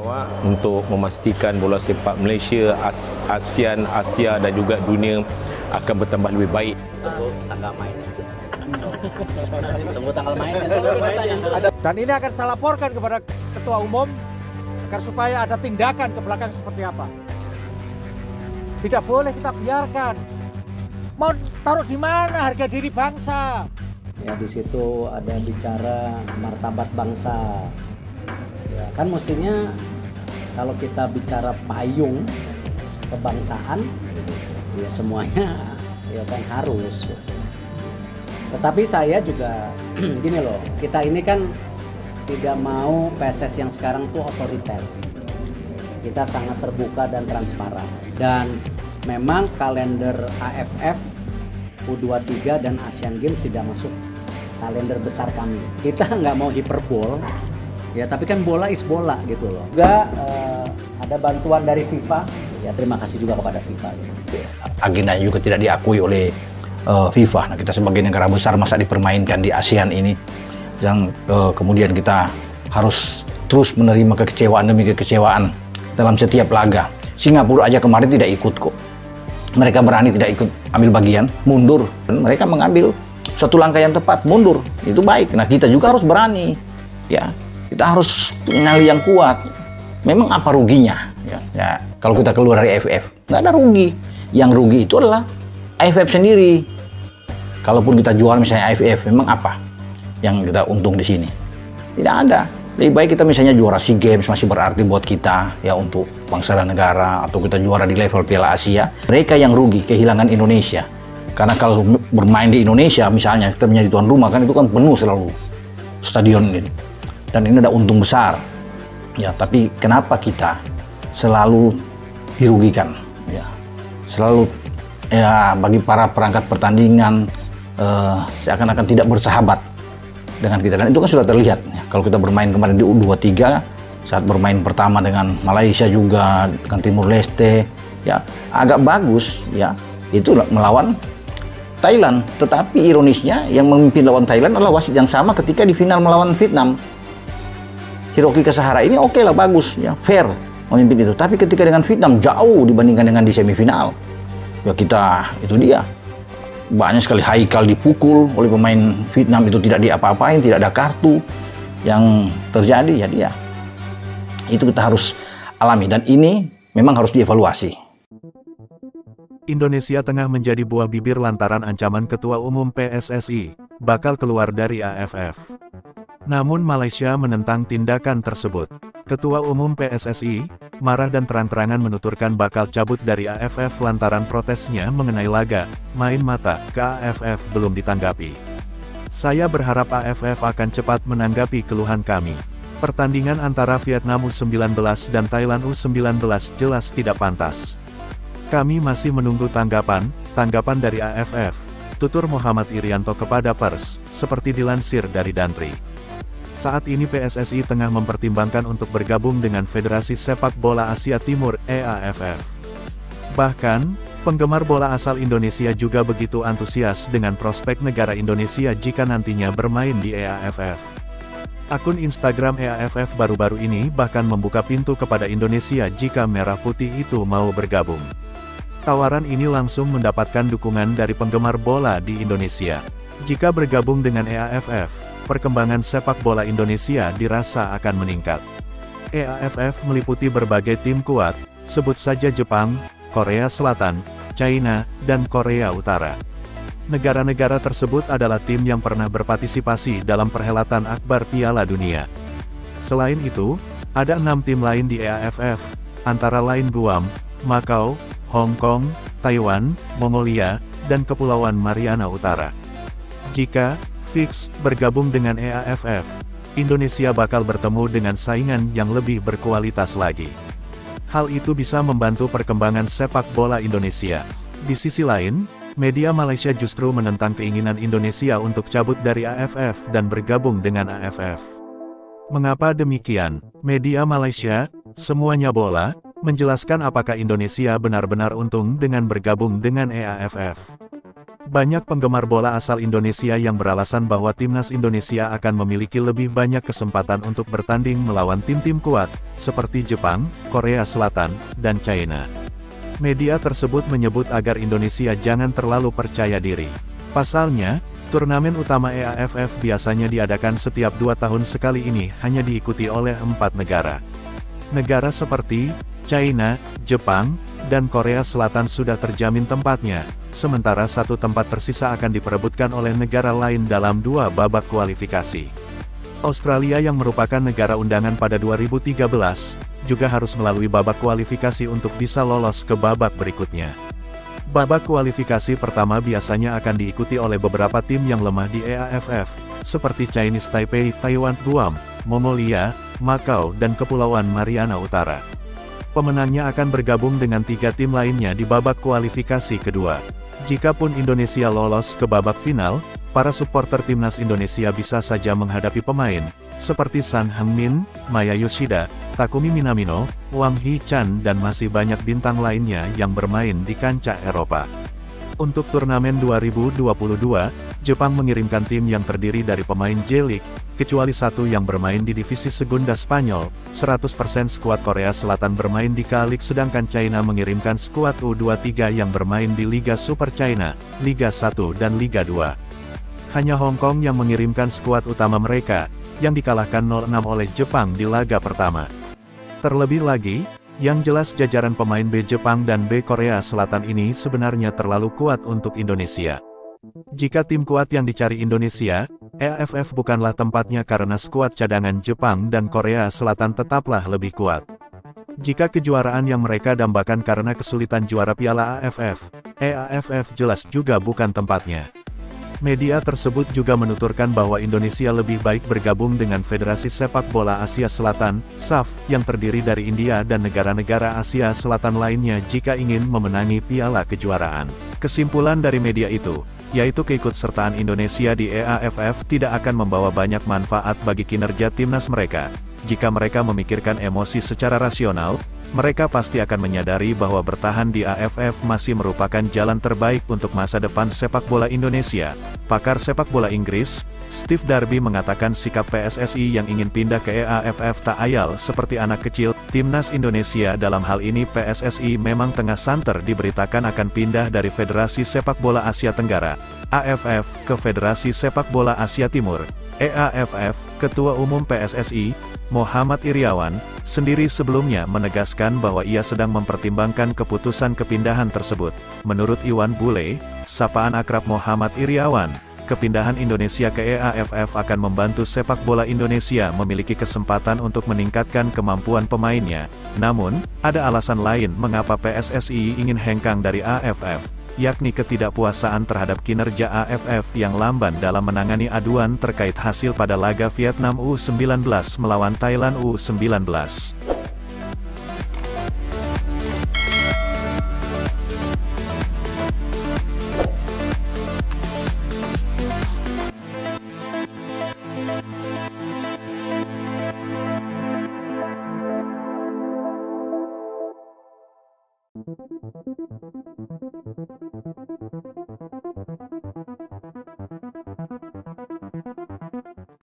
semua untuk memastikan bola sepak Malaysia, ASEAN, Asia dan juga dunia akan bertambah lebih baik. Tunggu tanggal mainnya. Tunggu tanggal mainnya. Dan ini akan saya laporkan kepada Ketua Umum agar supaya ada tindakan ke belakang seperti apa. Tidak boleh kita biarkan. Mau taruh di mana harga diri bangsa? Ya di situ ada bicara martabat bangsa. Ya kan mestinya kalau kita bicara payung kebangsaan, ya semuanya ya kan harus. Tetapi saya juga gini loh, kita ini kan tidak mau PSS yang sekarang tuh otoriter. Kita sangat terbuka dan transparan. Dan memang kalender AFF, U23 dan Asian Games tidak masuk kalender besar kami. Kita nggak mau hiperbol, ya tapi kan bola is bola gitu loh. Juga ada bantuan dari FIFA, ya terima kasih juga kepada FIFA. Gitu. Agenda juga tidak diakui oleh FIFA. Nah, kita sebagai negara besar masa dipermainkan di ASEAN ini, yang kemudian kita harus terus menerima kekecewaan demi kekecewaan dalam setiap laga. Singapura aja kemarin tidak ikut kok. Mereka berani tidak ikut ambil bagian, mundur. Dan mereka mengambil suatu langkah yang tepat, mundur. Itu baik. Nah, kita juga harus berani. Ya, kita harus punya nyali yang kuat. Memang apa ruginya? Ya, kalau kita keluar dari AFF, nggak ada rugi. Yang rugi itu adalah AFF sendiri. Kalaupun kita jual misalnya AFF, memang apa yang kita untung di sini? Tidak ada. Lebih baik kita misalnya juara SEA Games, masih berarti buat kita ya untuk bangsa dan negara, atau kita juara di level Piala Asia. Mereka yang rugi kehilangan Indonesia. Karena kalau bermain di Indonesia misalnya kita menjadi tuan rumah kan itu kan penuh selalu stadion ini. Dan ini ada untung besar. Ya, tapi kenapa kita selalu dirugikan? Ya. Selalu ya bagi para perangkat pertandingan seakan-akan tidak bersahabat dengan kita, dan itu kan sudah terlihat ya. Kalau kita bermain kemarin di U23 saat bermain pertama dengan Malaysia juga dengan Timur Leste ya agak bagus ya, itu melawan Thailand, tetapi ironisnya yang memimpin lawan Thailand adalah wasit yang sama ketika di final melawan Vietnam. Hiroki Kasahara ini oke lah, bagus ya, fair memimpin itu, tapi ketika dengan Vietnam jauh dibandingkan dengan di semifinal ya, kita itu dia banyak sekali Haikal dipukul oleh pemain Vietnam, itu tidak diapa-apain, tidak ada kartu yang terjadi. Jadi ya itu kita harus alami, dan ini memang harus dievaluasi. Indonesia tengah menjadi buah bibir lantaran ancaman Ketua Umum PSSI bakal keluar dari AFF. Namun Malaysia menentang tindakan tersebut. Ketua Umum PSSI marah dan terang-terangan menuturkan bakal cabut dari AFF lantaran protesnya mengenai laga main mata ke AFF belum ditanggapi. Saya berharap AFF akan cepat menanggapi keluhan kami. Pertandingan antara Vietnam U19 dan Thailand U19 jelas tidak pantas. Kami masih menunggu tanggapan dari AFF, tutur Muhammad Irianto kepada pers, seperti dilansir dari Dantri. Saat ini PSSI tengah mempertimbangkan untuk bergabung dengan Federasi Sepak Bola Asia Timur (EAFF). Bahkan, penggemar bola asal Indonesia juga begitu antusias dengan prospek negara Indonesia jika nantinya bermain di EAFF. Akun Instagram EAFF baru-baru ini bahkan membuka pintu kepada Indonesia jika Merah Putih itu mau bergabung. Tawaran ini langsung mendapatkan dukungan dari penggemar bola di Indonesia. Jika bergabung dengan EAFF, perkembangan sepak bola Indonesia dirasa akan meningkat. EAFF meliputi berbagai tim kuat, sebut saja Jepang, Korea Selatan, China, dan Korea Utara. Negara-negara tersebut adalah tim yang pernah berpartisipasi dalam perhelatan akbar Piala Dunia. Selain itu, ada 6 tim lain di EAFF, antara lain Guam, Macau, Hong Kong, Taiwan, Mongolia, dan Kepulauan Mariana Utara. Jika fix bergabung dengan EAFF, Indonesia bakal bertemu dengan saingan yang lebih berkualitas lagi. Hal itu bisa membantu perkembangan sepak bola Indonesia. Di sisi lain, media Malaysia justru menentang keinginan Indonesia untuk cabut dari AFF dan bergabung dengan AFF. Mengapa demikian? Media Malaysia, semuanya bola, menjelaskan apakah Indonesia benar-benar untung dengan bergabung dengan EAFF. Banyak penggemar bola asal Indonesia yang beralasan bahwa timnas Indonesia akan memiliki lebih banyak kesempatan untuk bertanding melawan tim-tim kuat, seperti Jepang, Korea Selatan, dan China. Media tersebut menyebut agar Indonesia jangan terlalu percaya diri. Pasalnya, turnamen utama EAFF biasanya diadakan setiap 2 tahun sekali ini hanya diikuti oleh 4 negara. Negara seperti China, Jepang, dan Korea Selatan sudah terjamin tempatnya, sementara 1 tempat tersisa akan diperebutkan oleh negara lain dalam 2 babak kualifikasi. Australia yang merupakan negara undangan pada 2013, juga harus melalui babak kualifikasi untuk bisa lolos ke babak berikutnya. Babak kualifikasi pertama biasanya akan diikuti oleh beberapa tim yang lemah di EAFF, seperti Chinese Taipei, Taiwan, Guam, Mongolia, Macau, dan Kepulauan Mariana Utara. Pemenangnya akan bergabung dengan 3 tim lainnya di babak kualifikasi kedua. Jikapun Indonesia lolos ke babak final, para supporter timnas Indonesia bisa saja menghadapi pemain seperti Son Heung-min, Maya Yoshida, Takumi Minamino, Wang Hee-chan, dan masih banyak bintang lainnya yang bermain di kancah Eropa. Untuk turnamen 2022, Jepang mengirimkan tim yang terdiri dari pemain J-League, kecuali 1 yang bermain di divisi Segunda Spanyol. 100% skuad Korea Selatan bermain di K-League, sedangkan China mengirimkan skuad U23 yang bermain di Liga Super China, Liga 1 dan Liga 2. Hanya Hong Kong yang mengirimkan skuad utama mereka, yang dikalahkan 0-6 oleh Jepang di laga pertama. Terlebih lagi, yang jelas jajaran pemain B Jepang dan B Korea Selatan ini sebenarnya terlalu kuat untuk Indonesia. Jika tim kuat yang dicari Indonesia, EAFF bukanlah tempatnya karena skuad cadangan Jepang dan Korea Selatan tetaplah lebih kuat. Jika kejuaraan yang mereka dambakan karena kesulitan juara Piala AFF, EAFF jelas juga bukan tempatnya. Media tersebut juga menuturkan bahwa Indonesia lebih baik bergabung dengan Federasi Sepak Bola Asia Selatan, SAF, yang terdiri dari India dan negara-negara Asia Selatan lainnya jika ingin memenangi piala kejuaraan. Kesimpulan dari media itu, yaitu keikutsertaan Indonesia di EAFF tidak akan membawa banyak manfaat bagi kinerja timnas mereka. Jika mereka memikirkan emosi secara rasional, mereka pasti akan menyadari bahwa bertahan di AFF masih merupakan jalan terbaik untuk masa depan sepak bola Indonesia. Pakar sepak bola Inggris, Steve Darby mengatakan sikap PSSI yang ingin pindah ke EAFF tak ayal seperti anak kecil. Timnas Indonesia dalam hal ini PSSI memang tengah santer diberitakan akan pindah dari Federasi Sepak Bola Asia Tenggara, AFF, ke Federasi Sepak Bola Asia Timur, EAFF. Ketua Umum PSSI, Muhammad Iriawan, sendiri sebelumnya menegaskan bahwa ia sedang mempertimbangkan keputusan kepindahan tersebut. Menurut Iwan Bule, sapaan akrab Muhammad Iriawan, kepindahan Indonesia ke EAFF akan membantu sepak bola Indonesia memiliki kesempatan untuk meningkatkan kemampuan pemainnya. Namun, ada alasan lain mengapa PSSI ingin hengkang dari AFF, yakni ketidakpuasaan terhadap kinerja AFF yang lamban dalam menangani aduan terkait hasil pada laga Vietnam U19 melawan Thailand U19.